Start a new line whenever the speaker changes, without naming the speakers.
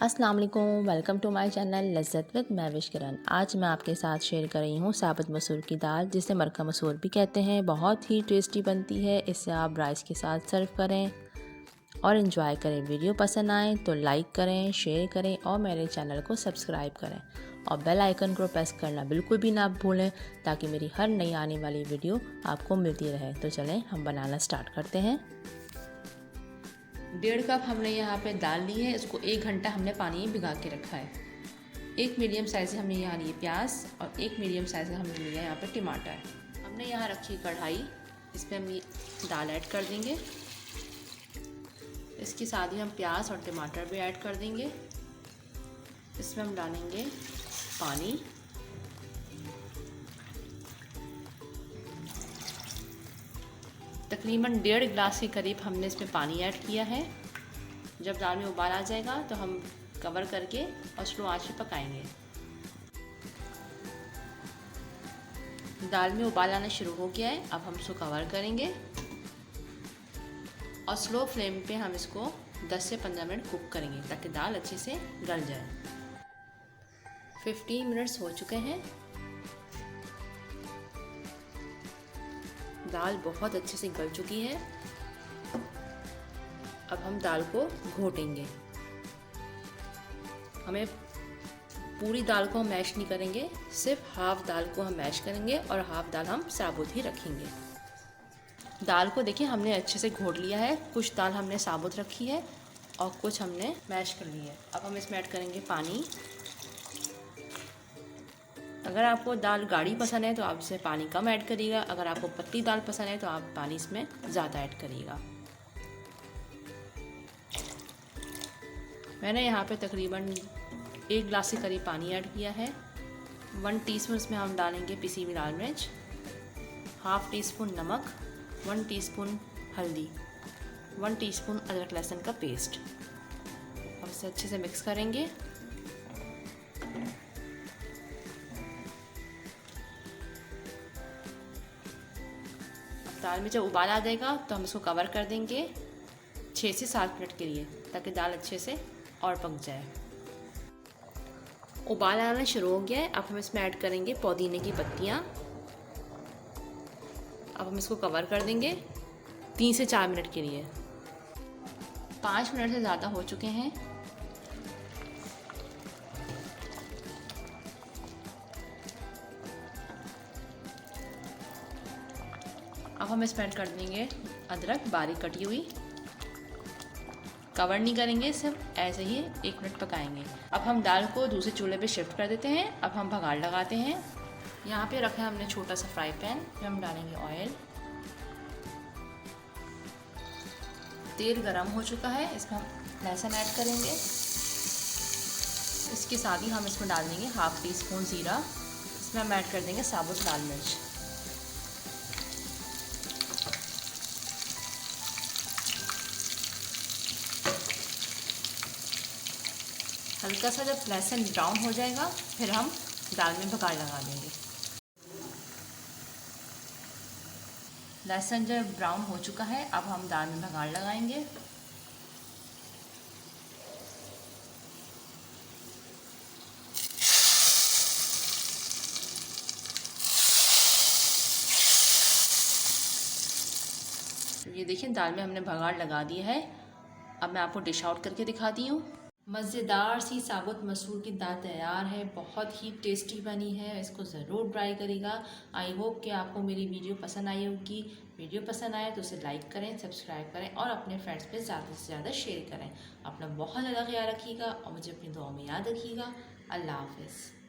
अस्सलाम वालेकुम, welcome to my channel Lazzat with Mahwish Kiran. आज मैं आपके साथ शेयर कर रही हूँ साबुत मसूर की दाल, जिसे मरका मसूर भी कहते हैं। बहुत ही टेस्टी बनती है। इसे आप राइस के साथ सर्व करें और इन्जॉय करें। वीडियो पसंद आए तो लाइक करें, शेयर करें और मेरे चैनल को सब्सक्राइब करें और बेल आइकन को प्रेस करना बिल्कुल भी ना भूलें, ताकि मेरी हर नई आने वाली वीडियो आपको मिलती रहे। तो चलें हम बनाना स्टार्ट करते हैं। 1.5 कप हमने यहाँ पे दाल ली है। इसको 1 घंटा हमने पानी में भिगा के रखा है। एक मीडियम साइज़ से हमने यहाँ लिए प्याज और एक मीडियम साइज़ का हमने लिया यहाँ पे टमाटर। हमने यहाँ रखी कढ़ाई, इसमें हम ये दाल ऐड कर देंगे। इसके साथ ही हम प्याज और टमाटर भी ऐड कर देंगे। इसमें हम डालेंगे पानी। तकरीबन 1.5 गिलास के करीब हमने इसमें पानी ऐड किया है। जब दाल में उबाल आ जाएगा तो हम कवर करके और स्लो आंच पे पकाएंगे। दाल में उबाल आना शुरू हो गया है। अब हम इसको कवर करेंगे और स्लो फ्लेम पे हम इसको 10 से 15 मिनट कुक करेंगे, ताकि दाल अच्छे से गल जाए। 15 मिनट्स हो चुके हैं। दाल बहुत अच्छे से गल चुकी है। अब हम दाल को घोटेंगे। हमें पूरी दाल को हम मैश नहीं करेंगे, सिर्फ हाफ दाल को हम मैश करेंगे और हाफ दाल हम साबुत ही रखेंगे। दाल को देखिए हमने अच्छे से घोट लिया है। कुछ दाल हमने साबुत रखी है और कुछ हमने मैश कर ली है। अब हम इसमें ऐड करेंगे पानी। अगर आपको दाल गाढ़ी पसंद है तो आप इसमें पानी कम ऐड करिएगा। अगर आपको पतली दाल पसंद है तो आप पानी इसमें ज़्यादा ऐड करिएगा। मैंने यहाँ पे तकरीबन 1 गिलास के करीब पानी ऐड किया है। 1 टीस्पून इसमें हम डालेंगे पिसी हुई लाल मिर्च, हाफ टी स्पून नमक, 1 टीस्पून हल्दी, 1 टीस्पून अदरक लहसुन का पेस्ट। अब इसे अच्छे से मिक्स करेंगे। दाल में जब उबाल आ जाएगा तो हम इसको कवर कर देंगे 6 से 7 मिनट के लिए, ताकि दाल अच्छे से और पक जाए। उबाल आना शुरू हो गया है। अब हम इसमें ऐड करेंगे पुदीने की पत्तियाँ। अब हम इसको कवर कर देंगे 3 से 4 मिनट के लिए। 5 मिनट से ज़्यादा हो चुके हैं। अब हम इसमें ऐड कर देंगे अदरक बारीक कटी हुई। कवर नहीं करेंगे, सिर्फ ऐसे ही 1 मिनट पकाएंगे। अब हम दाल को दूसरे चूल्हे पे शिफ्ट कर देते हैं। अब हम भगाड़ लगाते हैं। यहाँ पे रखा है हमने छोटा सा फ्राई पैन, पे हम डालेंगे ऑयल। तेल गरम हो चुका है। इसमें हम लहसुन ऐड करेंगे। इसके साथ ही हम इसमें डाल देंगे हाफ टी स्पून ज़ीरा। इसमें हम ऐड कर देंगे साबुत लाल मिर्च। हल्का सा जब लहसुन ब्राउन हो जाएगा, फिर हम दाल में भगाड़ लगा देंगे। लहसुन जब ब्राउन हो चुका है, अब हम दाल में भगाड़ लगाएंगे। ये देखिए दाल में हमने भगाड़ लगा दिया है। अब मैं आपको डिश आउट करके दिखाती हूँ। मज़ेदार सी साबुत मसूर की दाल तैयार है। बहुत ही टेस्टी बनी है। इसको ज़रूर ट्राई करिएगा। आई होप कि आपको मेरी वीडियो पसंद आई होगी। वीडियो पसंद आए तो उसे लाइक करें, सब्सक्राइब करें और अपने फ्रेंड्स पे ज़्यादा से ज़्यादा शेयर करें। अपना बहुत ज़्यादा ख्याल रखिएगा और मुझे अपनी दुआ में याद रखिएगा। अल्लाह हाफ़िज़।